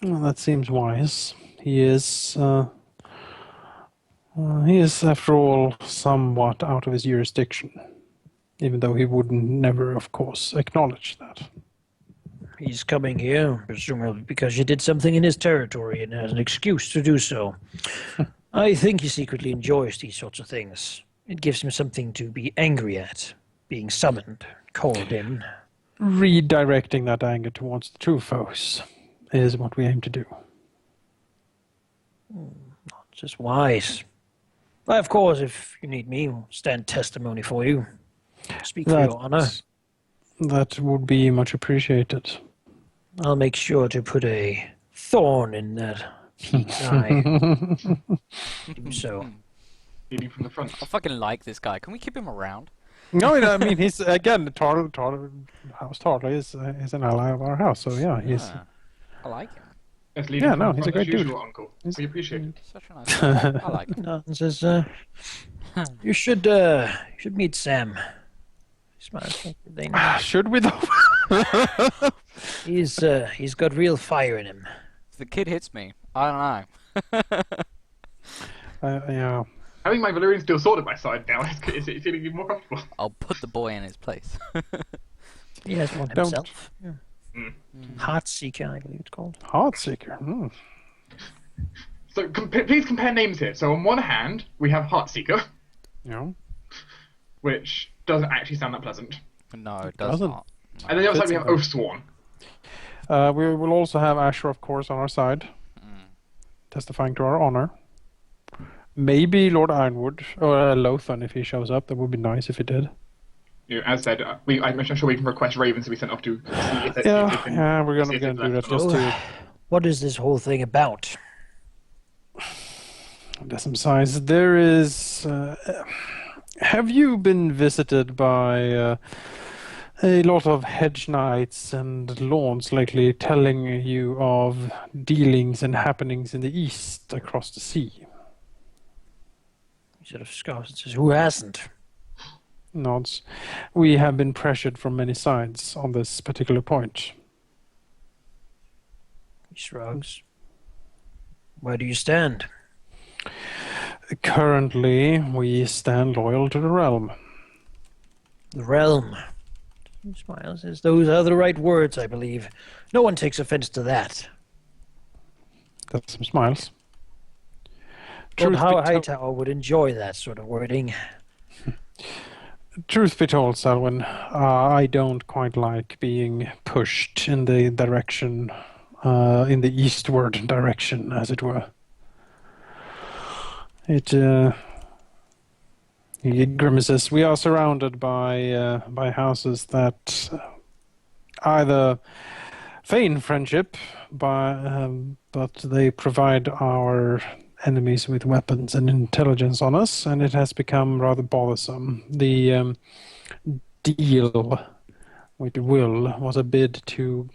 Well, that seems wise. He is, after all, somewhat out of his jurisdiction, even though he would never, of course, acknowledge that. He's coming here, presumably because you did something in his territory and has an excuse to do so. I think he secretly enjoys these sorts of things. It gives him something to be angry at, being summoned, called in. Redirecting that anger towards the true foes is what we aim to do. Just wise. But of course, if you need me, I'll stand testimony for you. Speak for your honor. That would be much appreciated. I'll make sure to put a thorn in that peak's eye. Do so. Leading from the front. I fucking like this guy. Can we keep him around? No, I mean, he's, again, House Tarly is an ally of our house, so yeah, he's... Yeah. I like him. Yes, leading from the he's a front great as dude. usual, Uncle. We appreciate it. Such a nice guy. I like him. No, it says, you should meet Sam. He smiles like they know. Should we, though? He's got real fire in him. If the kid hits me, I don't know. Yeah. Having my Valyrian steel sword at my side now is feeling even more comfortable. I'll put the boy in his place. He has one himself. Yeah. Mm. Heartseeker, I believe it's called. Heartseeker. Mm. So please compare names here. So on one hand, we have Heartseeker, Yeah. which doesn't actually sound that pleasant. No, it does Doesn't. not. No. And then the other side we Fits have in. Oathsworn. We will also have Asher, of course, on our side, testifying to our honor. Maybe Lord Ironwood, or Lothan if he shows up. That would be nice if he did. You know, as said, I'm sure we can request ravens to be sent off to see if they can. Yeah, we're see gonna if do that they've just left. to What is this whole thing about? Dessem size. There is. Have you been visited by a lot of hedge knights and lords lately, telling you of dealings and happenings in the east across the sea? He sort of scoffs and says, who hasn't? Nods. We have been pressured from many sides on this particular point. He shrugs. Where do you stand? Currently, we stand loyal to the realm. The realm. He smiles, says, those are the right words, I believe. No one takes offense to that. That's some smiles. Lord Truth be told- Hightower would enjoy that sort of wording. Truth be told, Selwyn, I don't quite like being pushed in the direction, in the eastward direction, as it were. He grimaces. We are surrounded by houses that either feign friendship, but they provide our enemies with weapons and intelligence on us, and it has become rather bothersome. The deal with Will was a bid to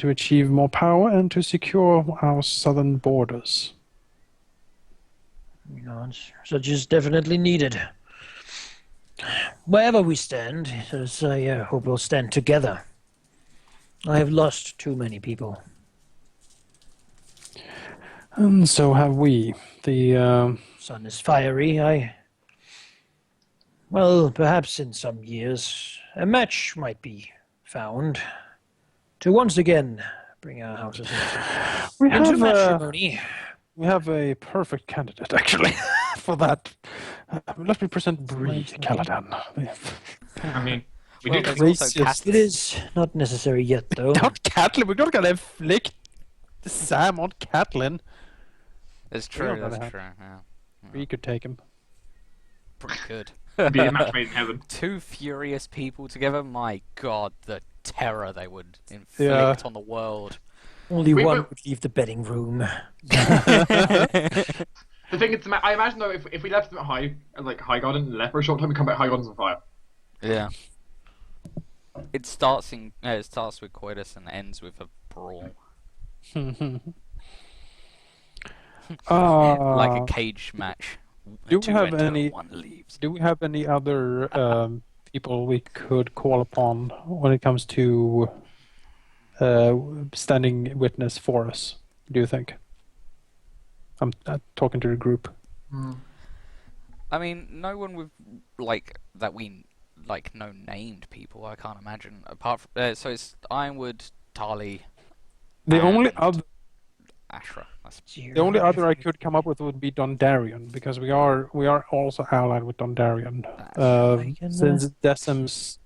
achieve more power and to secure our southern borders. He nods. Such is definitely needed. Wherever we stand, he says, I hope we'll stand together. I have lost too many people. And so have we. The Sun is fiery. Well, perhaps in some years, a match might be found to once again bring our houses into matrimony. we have a perfect candidate, actually, for that. Let me present Briyenn Caladan. I mean, we Well, do. there's also racist. It is not necessary yet, though. Not Catelyn. We're not gonna flick the Sam on Catelyn. That's true, don't know that's that. true. Yeah. We could take him. Pretty good. Be a match made in heaven. Two furious people together, my god, the terror they would inflict Yeah. on the world. Only We one will- would leave the betting room. The thing is, I imagine though, if we left them at High Garden and left for a short time, we come back, High Garden's on fire. Yeah. It starts with coitus and ends with a brawl. Like a cage match. do Two we have enter, any- one leaves. Do we have any other people we could call upon when it comes to standing witness for us? do you think? I'm talking to the group. I mean, no one with that we know named people. I can't imagine apart from so it's Ironwood, Tali, The only and other Ashra. The only other I could come up with would be Dondarrion, because we are also allied with Dondarrion. Since Dessem's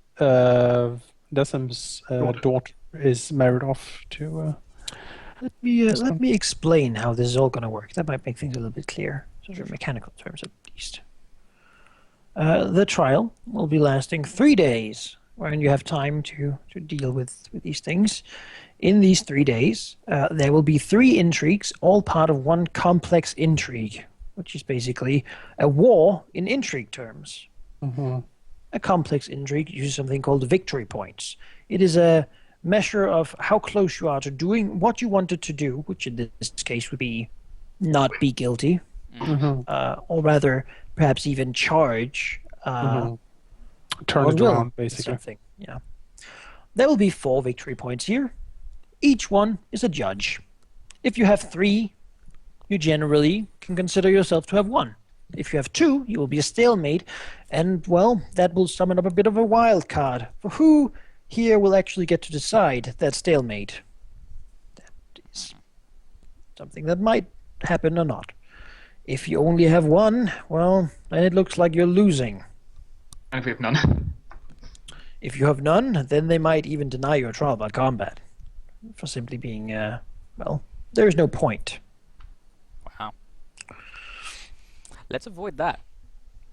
daughter is married off to. Let me explain how this is all going to work. That might make things a little bit clearer, sort of mechanical terms at least. The trial will be lasting 3 days, wherein you have time to deal with these things. In these 3 days, there will be 3 intrigues, all part of one complex intrigue, which is basically a war in intrigue terms. Mm-hmm. A complex intrigue uses something called victory points. It is a measure of how close you are to doing what you wanted to do, which in this case would be not be guilty, or rather perhaps even charge. Turn it around, basically. Something. Yeah. There will be 4 victory points here. Each one is a judge. If you have 3, you generally can consider yourself to have won. If you have 2, you will be a stalemate, and, well, that will summon up a bit of a wild card for who here will actually get to decide that stalemate. That is something that might happen or not. If you only have 1, well, then it looks like you're losing. And if we have none? If you have none, then they might even deny your trial by combat. For simply being, well, there is no point. Wow. Let's avoid that.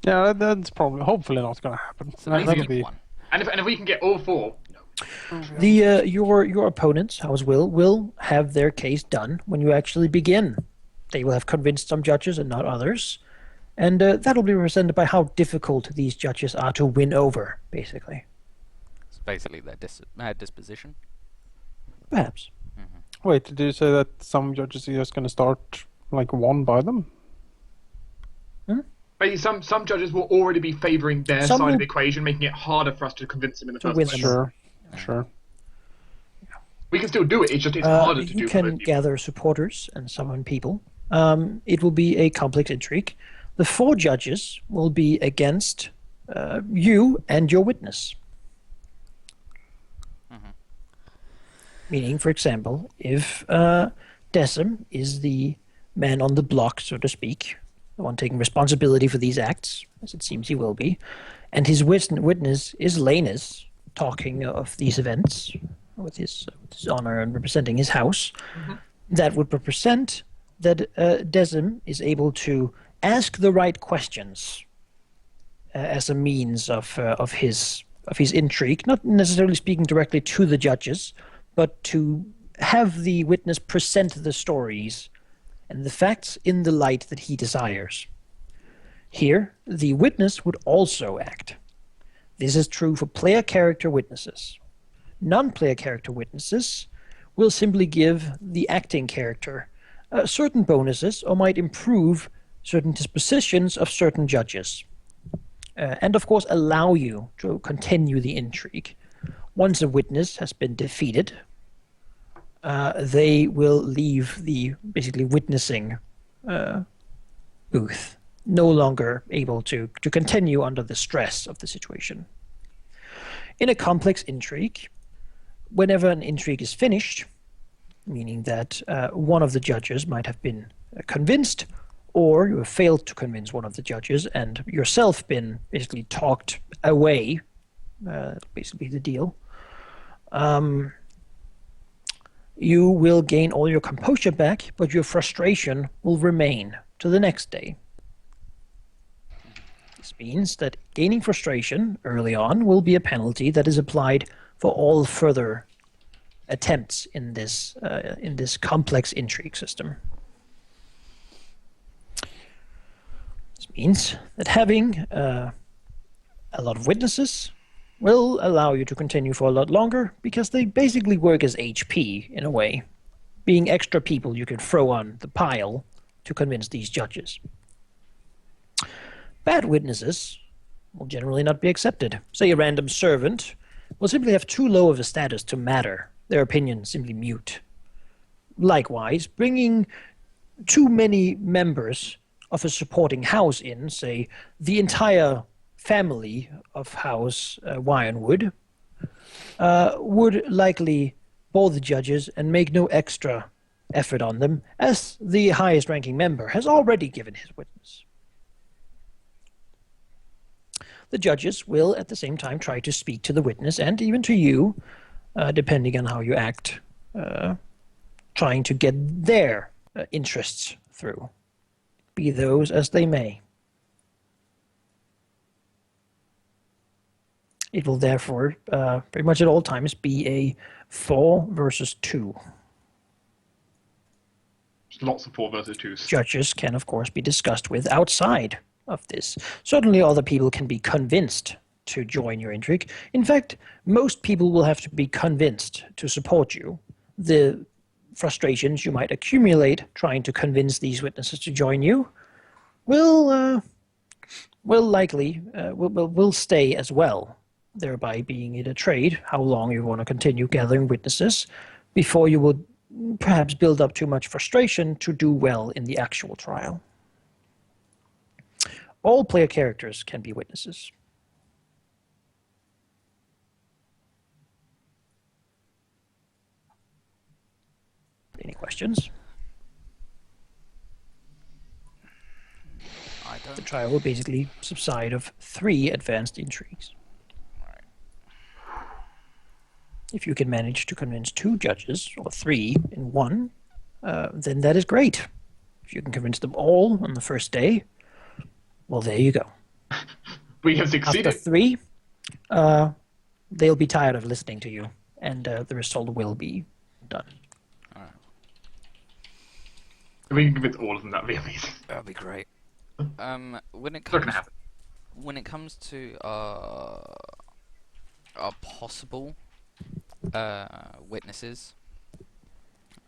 Yeah, that's probably, hopefully not going to happen. So at least get one. And if we can get all 4... The your opponents, House will have their case done when you actually begin. They will have convinced some judges and not others, and that'll be represented by how difficult these judges are to win over, basically. It's basically their disposition. Perhaps. Wait, did you say that some judges are just going to start won by them? Maybe some judges will already be favouring their side of the equation, making it harder for us to convince them in the first place. Sure. We can still do it. It's harder to do. You can gather supporters and summon people. It will be a complex intrigue. The 4 judges will be against you and your witness. Meaning, for example, if Dessem is the man on the block, so to speak, the one taking responsibility for these acts, as it seems he will be, and his witness is Laenys, talking of these events with his honor and representing his house, that would represent that Dessem is able to ask the right questions as a means of his intrigue, not necessarily speaking directly to the judges, but to have the witness present the stories and the facts in the light that he desires. Here, the witness would also act. This is true for player character witnesses. Non-player character witnesses will simply give the acting character certain bonuses or might improve certain dispositions of certain judges. And of course allow you to continue the intrigue. Once a witness has been defeated, they will leave the basically witnessing booth, no longer able to continue under the stress of the situation. In a complex intrigue, whenever an intrigue is finished, meaning that one of the judges might have been convinced, or you have failed to convince one of the judges and yourself been basically talked away, basically the deal, you will gain all your composure back, but your frustration will remain to the next day. This means that gaining frustration early on will be a penalty that is applied for all further attempts in this complex intrigue system. This means that having a lot of witnesses will allow you to continue for a lot longer, because they basically work as HP in a way, being extra people you can throw on the pile to convince these judges. Bad witnesses will generally not be accepted. Say a random servant will simply have too low of a status to matter, their opinion simply mute. likewise, bringing too many members of a supporting house in, say, the entire family of House Ironwood, would likely bore the judges and make no extra effort on them, as the highest-ranking member has already given his witness. The judges will, at the same time, try to speak to the witness and even to you, depending on how you act, trying to get their interests through, be those as they may. It will therefore, pretty much at all times, be a 4 versus 2. Lots of 4 versus 2s. Judges can, of course, be discussed with outside of this. Certainly other people can be convinced to join your intrigue. In fact, most people will have to be convinced to support you. The frustrations you might accumulate trying to convince these witnesses to join you will likely will stay as well, thereby being it a trade how long you want to continue gathering witnesses before you will perhaps build up too much frustration to do well in the actual trial. All player characters can be witnesses. Any questions? The trial will basically subside of 3 advanced intrigues. If you can manage to convince 2 judges, or 3 in one, then that is great. If you can convince them all on the first day, well, there you go. We have succeeded. After 3, they'll be tired of listening to you, and the result will be done. If we can convince all of them, that'd be amazing. That'd be great. When it comes to our possible witnesses,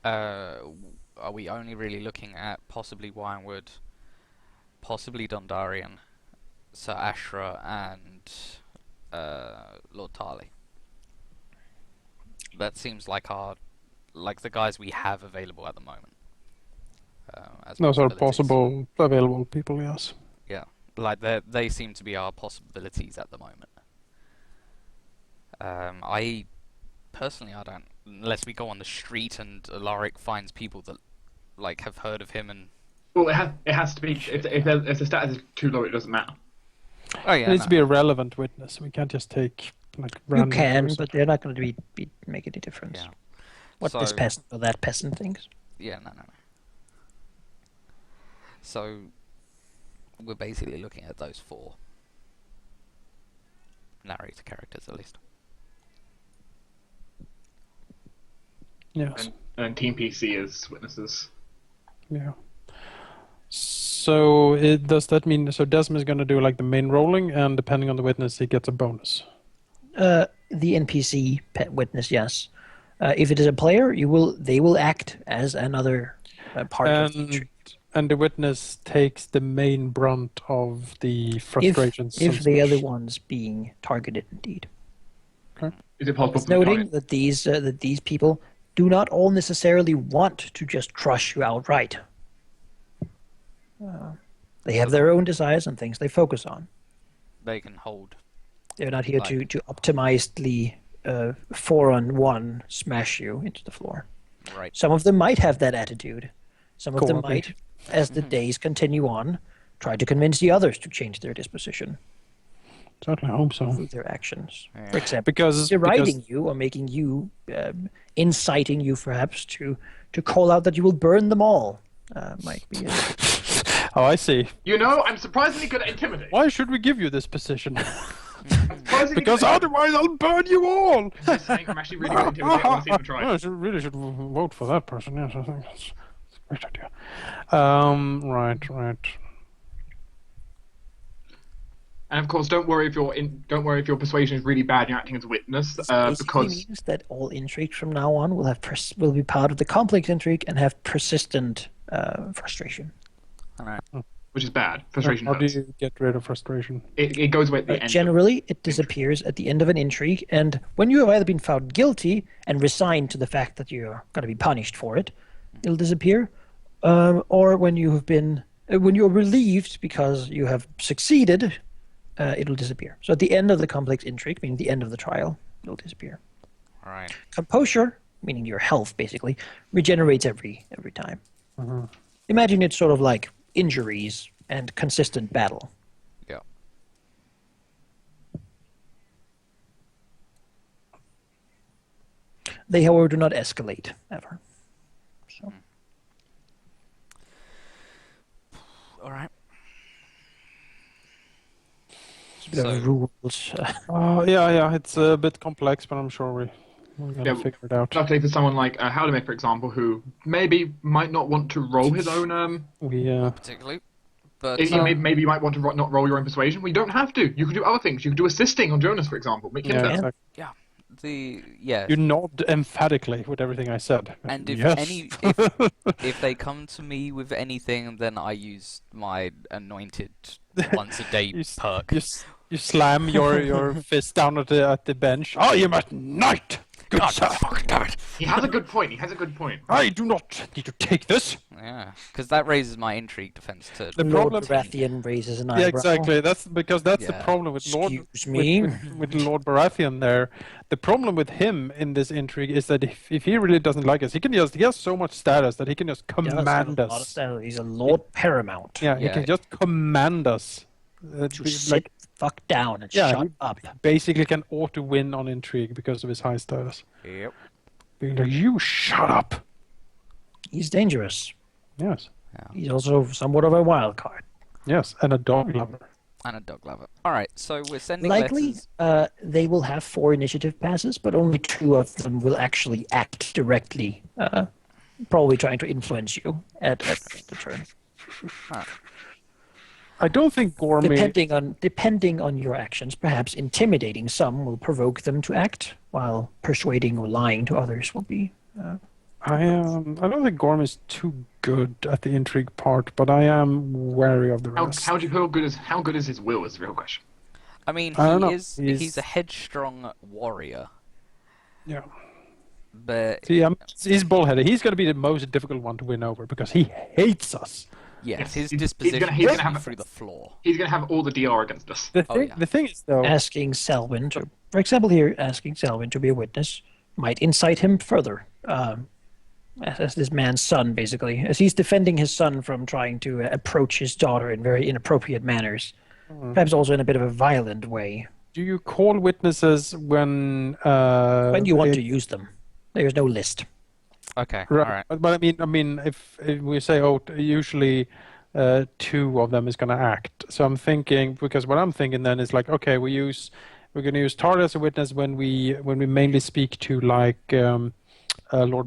are we only really looking at possibly Ironwood, possibly Dondarrion, Sir Ashra, and Lord Tarley? That seems like the guys we have available at the moment. Those are possible available people, yes. Yeah, like they seem to be our possibilities at the moment. I don't, unless we go on the street and Alaric finds people that like have heard of him and. Well, it has to be if the status is too low, it doesn't matter. Oh yeah, it needs to be a relevant witness. We can't just take like random. You can, person. but they're not going to make any difference. Yeah. What this peasant or that peasant thinks. Yeah, no. So we're basically looking at those 4 narrator characters, at least. Yes. And Team PC as witnesses. Yeah. So does that mean Dessem is going to do like the main rolling, and depending on the witness, he gets a bonus? The NPC pet witness, yes. If it is a player, they will act as another part of the intrigue. And the witness takes the main brunt of the frustrations. If the other one's being targeted, indeed. Okay. Is it possible? Noting that these people do not all necessarily want to just crush you outright. They have their own desires and things they focus on. They can hold. They're not here to optimizedly 4-on-1 smash you into the floor. Right. Some of them might have that attitude. Some of them might, as the days continue on, try to convince the others to change their disposition. Certainly hope so. Through their actions. Yeah. For example, because deriding you or making you, inciting you perhaps to call out that you will burn them all might be Oh, I see. You know, I'm surprisingly good at intimidating. Why should we give you this position? Because otherwise I'll burn you all! I'm actually really good at intimidating. I want to see them try. I really should vote for that person, yes. I think that's a great idea. Right. And of course, don't worry if your persuasion is really bad and you're acting as a witness, because means that all intrigues from now on will be part of the complex intrigue and have persistent frustration. All right. Which is bad. Frustration How do hurts. you get rid of frustration? It goes away at the end. Generally, it disappears at the end of an intrigue, and when you have either been found guilty and resigned to the fact that you're going to be punished for it, it'll disappear. Or when you have been, when you're relieved because you have succeeded, it'll disappear. So at the end of the complex intrigue, meaning the end of the trial, it'll disappear. All right. Composure, meaning your health, basically, regenerates every time. Mm-hmm. Imagine it's sort of like injuries and consistent battle. Yeah. They, however, do not escalate ever. So. All right. It's a bit of rules. Yeah, it's a bit complex, but I'm sure we're gonna figure it out. Luckily for someone like Halldamir, for example, who maybe might not want to roll his own. Particularly, but maybe you might want to not roll your own persuasion. Well, you don't have to. You can do other things. You can do assisting on Jonas, for example. Make him better. Exactly. Yeah. You nod emphatically with everything I said. And if yes. if they come to me with anything, then I use my anointed once a day perk. You slam your fist down at the bench. I am at night. Good God, sir. fucking damn it. He has a good point. I do not need to take this. Yeah, because that raises my intrigue defense to. The Lord problem- Baratheon raises an eyebrow. Yeah, exactly. That's the Yeah. problem with Lord. Excuse me? With Lord Baratheon there. The problem with him in this intrigue is that if he really doesn't like us, he has so much status that he can just command us. He's a Lord Paramount. Yeah, he can just command us. To sit the fuck down and shut up. Basically can auto win on intrigue because of his high status. Yep. Being like, you shut up. He's dangerous. Yes. He's also somewhat of a wild card. Yes, and a dog lover. And a dog lover. All right, so we're sending Likely, letters. they will have 4 initiative passes, but only 2 of them will actually act directly, probably trying to influence you at the turn. I don't think Gormy... Depending on your actions, perhaps intimidating some will provoke them to act, while persuading or lying to others will be... I don't think Gorm is too good at the intrigue part, but I am wary of the rest. How good is his will is the real question. I mean, I don't know. he's a headstrong warrior. Yeah. But See, he's bullheaded. He's going to be the most difficult one to win over because he hates us. yes, Yes, his disposition he's is gonna have through the floor. He's going to have all the DR against us. The thing is, though... Asking Selwyn to... For example here, asking Selwyn to be a witness might incite him further. As this man's son, basically. As he's defending his son from trying to approach his daughter in very inappropriate manners. Perhaps also in a bit of a violent way. Do you call witnesses when... When you want to use them. There's no list. Okay, Right. all right. But I mean, if we say, usually 2 of them is going to act. So I'm thinking, because what I'm thinking then is like, okay, we're going to use Tara as a witness when we mainly speak to like Lord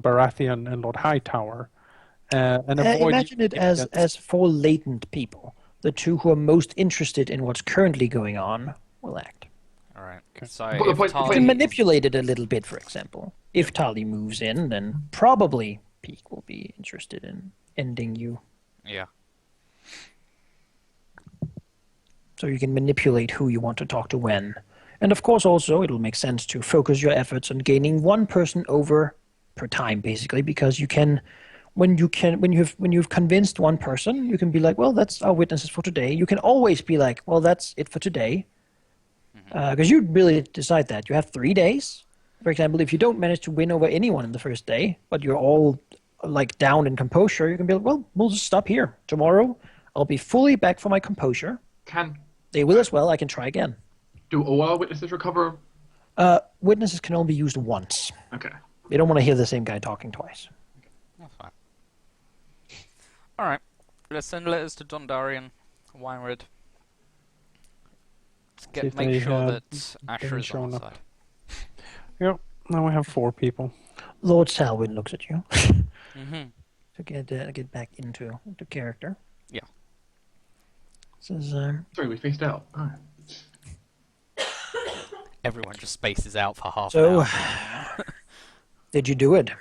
Baratheon and Lord Hightower, and avoid. Imagine it as 4 latent people. The 2 who are most interested in what's currently going on will act. All right. So But the if point- You Oh, can yeah. manipulate it a little bit, for example. If Tali moves in, then probably Peak will be interested in ending you. Yeah. So you can manipulate who you want to talk to when. And of course also it'll make sense to focus your efforts on gaining 1 person over per time, basically, because when you've convinced 1 person, you can be like, well, that's our witnesses for today. You can always be like, well, that's it for today. Because you really decide that. You have 3 days. For example, if you don't manage to win over anyone in the first day, but you're all like down in composure, you can be like, well, we'll just stop here. Tomorrow, I'll be fully back for my composure. They will as well. I can try again. Do all our witnesses recover? Witnesses can only be used once. Okay. They don't want to hear the same guy talking twice. That's fine. All right. Let's send letters to Dondarrion, Winered. See if Make they sure have that Asher been is on shown the up. side. Yep. Now we have 4 people. Lord Selwyn looks at you Mm-hmm. to get back into character. Yeah. Says, Sorry, we faced out. Oh. Everyone just spaces out for half so, an hour. did you do it?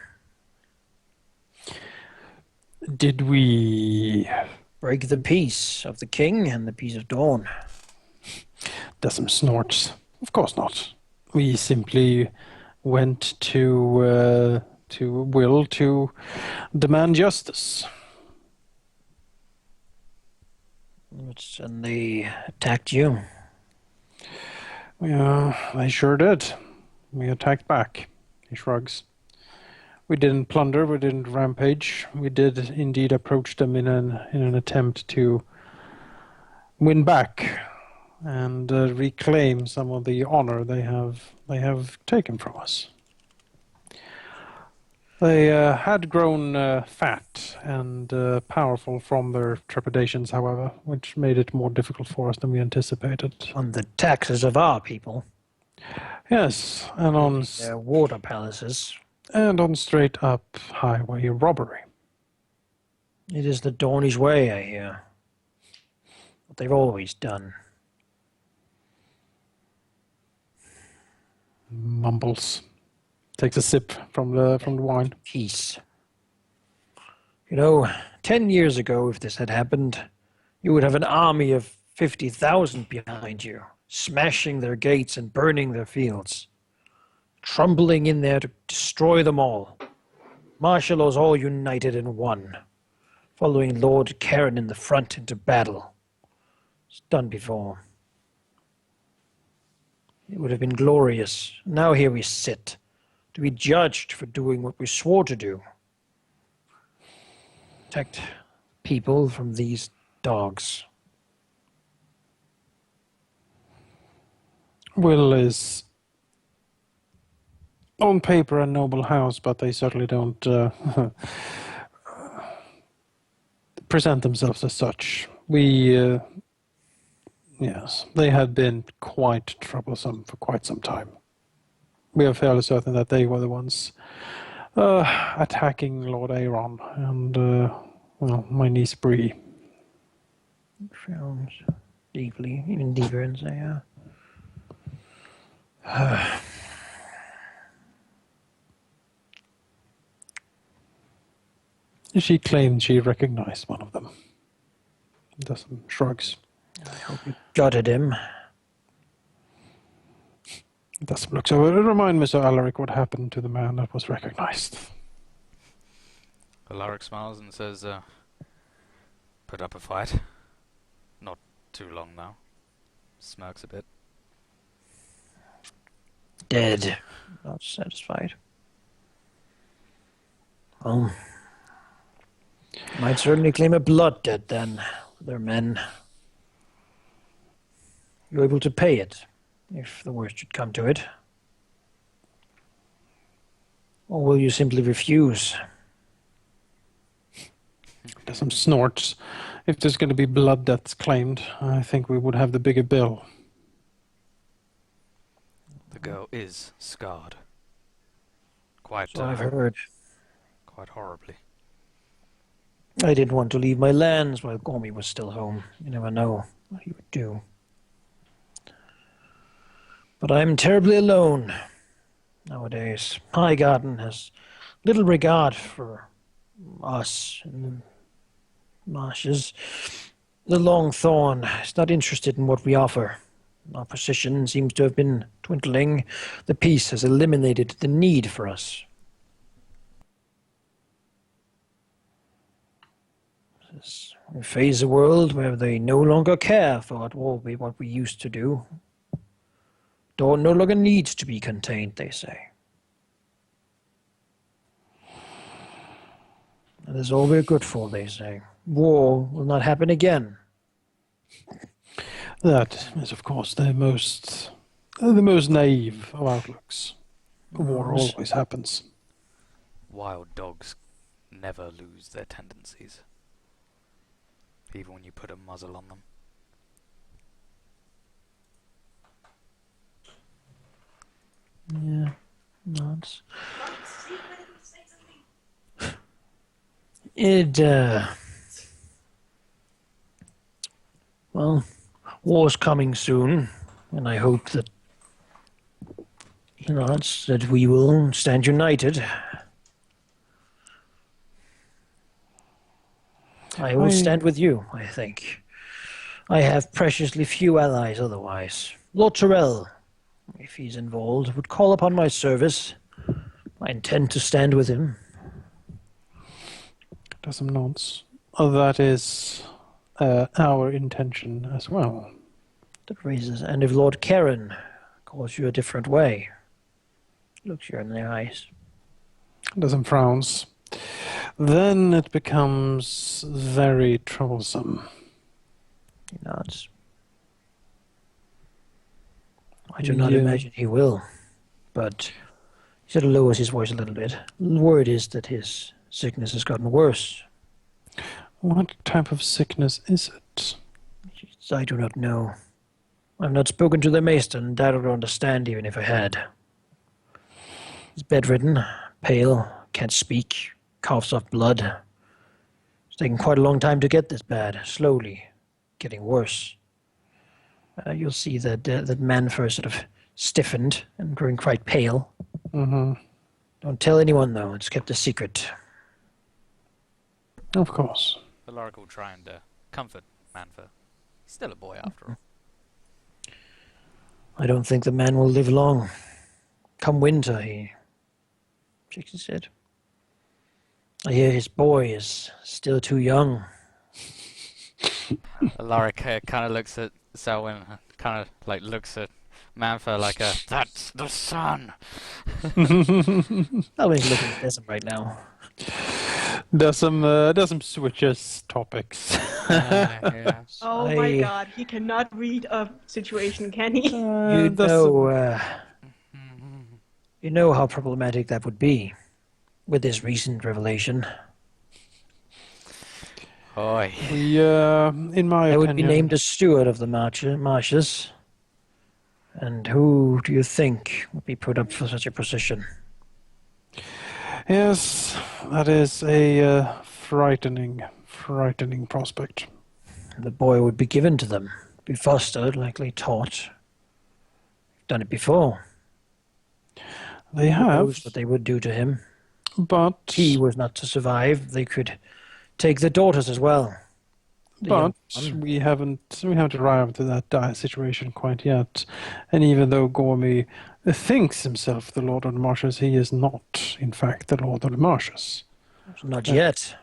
Did we... Break the peace of the king and the peace of dawn? Dessem snorts. Of course not. We simply went to to demand justice. And they attacked you. Yeah, they sure did. We attacked back. He shrugs. We didn't plunder, we didn't rampage. We did indeed approach them in an attempt to win back and reclaim some of the honor they have taken from us. They had grown fat and powerful from their trepidations, however, which made it more difficult for us than we anticipated. On the taxes of our people. Yes, and on their water palaces. And on straight-up highway robbery. It is the Dornish way, I hear. What they've always done. Mumbles. Takes a sip from the wine. Peace. You know, 10 years ago, if this had happened, you would have an army of 50,000 behind you, smashing their gates and burning their fields. Trundling in there to destroy them all. Martial laws all united in one, following Lord Cairn in the front into battle. It's done before. It would have been glorious. Now here we sit, to be judged for doing what we swore to do. Protect people from these dogs. Will is on paper a noble house, but they certainly don't present themselves as such. Yes, they have been quite troublesome for quite some time. We are fairly certain that they were the ones attacking Lord Aeron and, my niece Bree. Sounds deeply, even deeper inside. She claimed she recognized one of them. Dessem shrugs. I hope you gutted him. Dessem looks over. Remind me, Sir Alaric, what happened to the man that was recognized. Alaric smiles and says, put up a fight. Not too long now. Smirks a bit. Dead. Not satisfied. Well, might certainly claim a blood debt then, for their men. You're able to pay it, if the worst should come to it. Or will you simply refuse? Dessem snorts. If there's going to be blood debts claimed, I think we would have the bigger bill. The girl is scarred. Quite, So I've heard. Quite horribly. I didn't want to leave my lands while Gormy was still home. You never know what he would do. But I'm terribly alone nowadays. Highgarden has little regard for us in the marshes. The Longthorn is not interested in what we offer. Our position seems to have been dwindling. The peace has eliminated the need for us. We face a world where they no longer care for what we used to do. Door no longer needs to be contained, they say. That is all we're good for, they say. War will not happen again. That is, of course, the most naive of outlooks. War always happens. Wild dogs never lose their tendencies. Even when you put a muzzle on them. Yeah, nuts. Well, war's coming soon, and I hope that, that we will stand united. I will stand with you, I think. I have preciously few allies otherwise. Lord Tyrell, if he's involved, would call upon my service. I intend to stand with him. Dessem nods. That is our intention as well. That raises, and if Lord Karen calls you a different way, looks you in the eyes. Dessem frowns. Then it becomes very troublesome. He nods. I do not imagine he will, but he sort of lowers his voice a little bit. The word is that his sickness has gotten worse. What type of sickness is it? I do not know. I've not spoken to the maester, and I don't understand even if I had. He's bedridden, pale, can't speak, coughs up blood. It's taken quite a long time to get this bad, slowly, getting worse. You'll see that that Manfer sort of stiffened and growing quite pale. Mm-hmm. Don't tell anyone, though. It's kept a secret. Of course. Alaric will try and comfort Manfer. He's still a boy after all. I don't think the man will live long. Come winter, he shakes his head. I hear his boy is still too young. Alaric kind of looks at Selwyn, kind of like looks at Manfer like that's the son. Selwyn's looking at Dessem right now. Dessem switches topics. Yeah. Oh my god, he cannot read a situation, can he? You know how problematic that would be with this recent revelation. Oi. In my opinion, I would be named as steward of the marshes. And who do you think would be put up for such a position? Yes, that is a frightening prospect. The boy would be given to them, be fostered, likely taught. Done it before. They have. Who knows what they would do to him? But he was not to survive. They could take the daughters as well. But we haven't arrived at that dire situation quite yet. And even though Gormy thinks himself the Lord of the Marshes, he is not, in fact, the Lord of the Marshes. Not yet.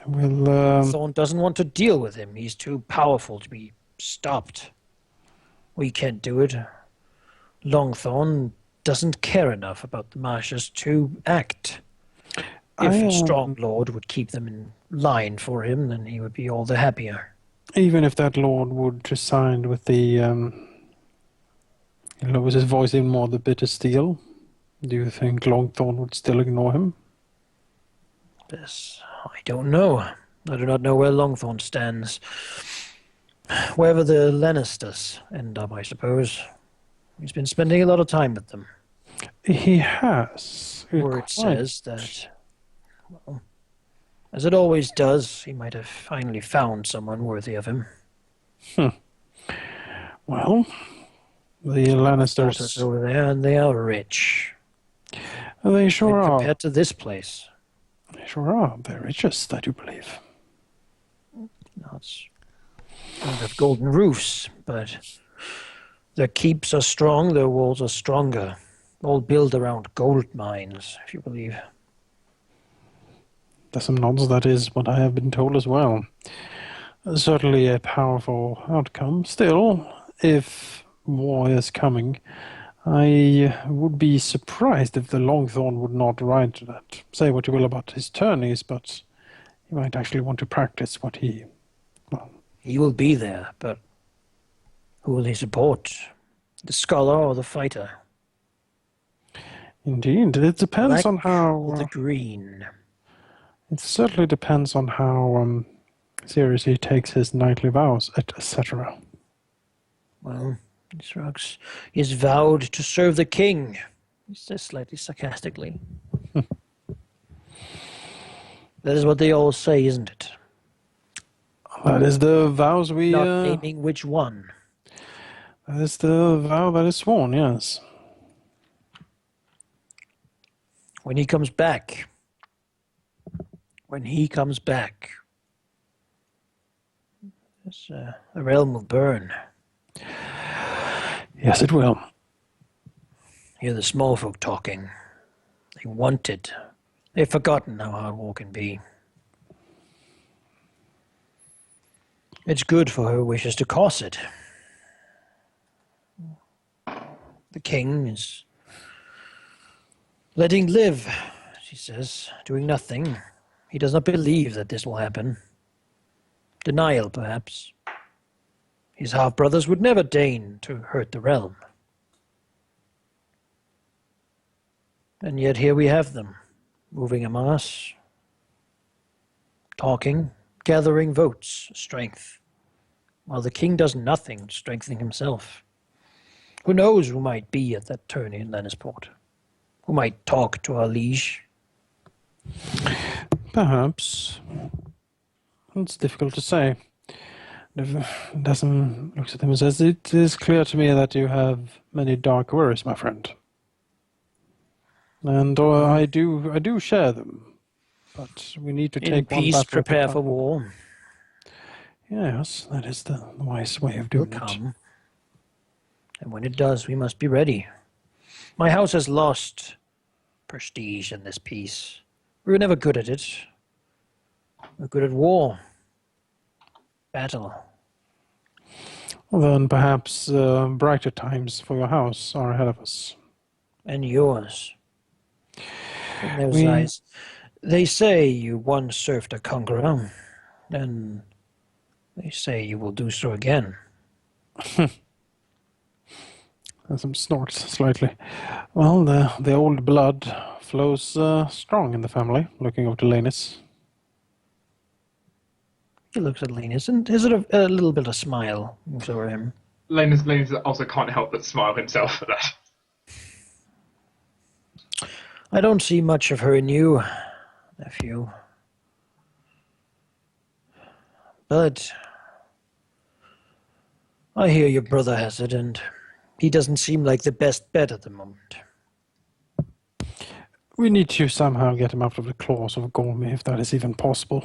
Thorn doesn't want to deal with him. He's too powerful to be stopped. We can't do it. Longthorn doesn't care enough about the Marshes to act. If a strong lord would keep them in line for him, then he would be all the happier. Even if that lord would just side with the, lowers his voice even more, the bitter steel, do you think Longthorn would still ignore him? This, I don't know. I do not know where Longthorn stands. Wherever the Lannisters end up, I suppose. He's been spending a lot of time with them. He has. Word says that, well, as it always does, he might have finally found someone worthy of him. Well, the Lannisters over there, and they are rich. They sure are. Compared to this place. They sure are. They're richest, I do believe. Don't have golden roofs, but their keeps are strong, their walls are stronger. All built around gold mines, if you believe. Dessem nods. That is what I have been told as well. Certainly a powerful outcome. Still, if war is coming, I would be surprised if the Longthorn would not ride to that. Say what you will about his tourneys, but he might actually want to practice what he... Well, he will be there, but who will he support? The scholar or the fighter? Indeed, it depends on how... Or the green. It certainly depends on how serious he takes his knightly vows, etc. Well, he shrugs. He has vowed to serve the king. He says slightly sarcastically. That is what they all say, isn't it? That is the vows we... Not naming which one. That is the vow that is sworn, yes. When he comes back. When he comes back. The realm will burn. Yes, it will. Hear the small folk talking. They want it. They've forgotten how hard war can be. It's good for her who wishes to cause it. The king is letting live, she says, doing nothing. He does not believe that this will happen. Denial, perhaps. His half-brothers would never deign to hurt the realm. And yet here we have them, moving among us, talking, gathering votes, strength, while the king does nothing, strengthening himself. Who knows who might be at that tourney in Lennisport? Who might talk to our liege? Perhaps. It's difficult to say. Dessem looks at him and says, "It is clear to me that you have many dark worries, my friend. And I do share them. But we need to In take one peace, battle at a prepare time." for war. Yes, that is the wise way of Will doing it. come. And when it does, we must be ready. My house has lost prestige in this peace. We were never good at it. We're good at war. Battle. Well, then perhaps brighter times for your house are ahead of us. And yours. In those We- eyes. They say you once served a conqueror, and they say you will do so again. Dessem snorts slightly. Well, the old blood flows strong in the family, looking over to Laenys. He looks at Laenys, and is it a little bit of smile moves over him? Laenys also can't help but smile himself at that. I don't see much of her in you, nephew. But I hear your brother has it, and he doesn't seem like the best bet at the moment. We need to somehow get him out of the claws of Gormy, if that is even possible.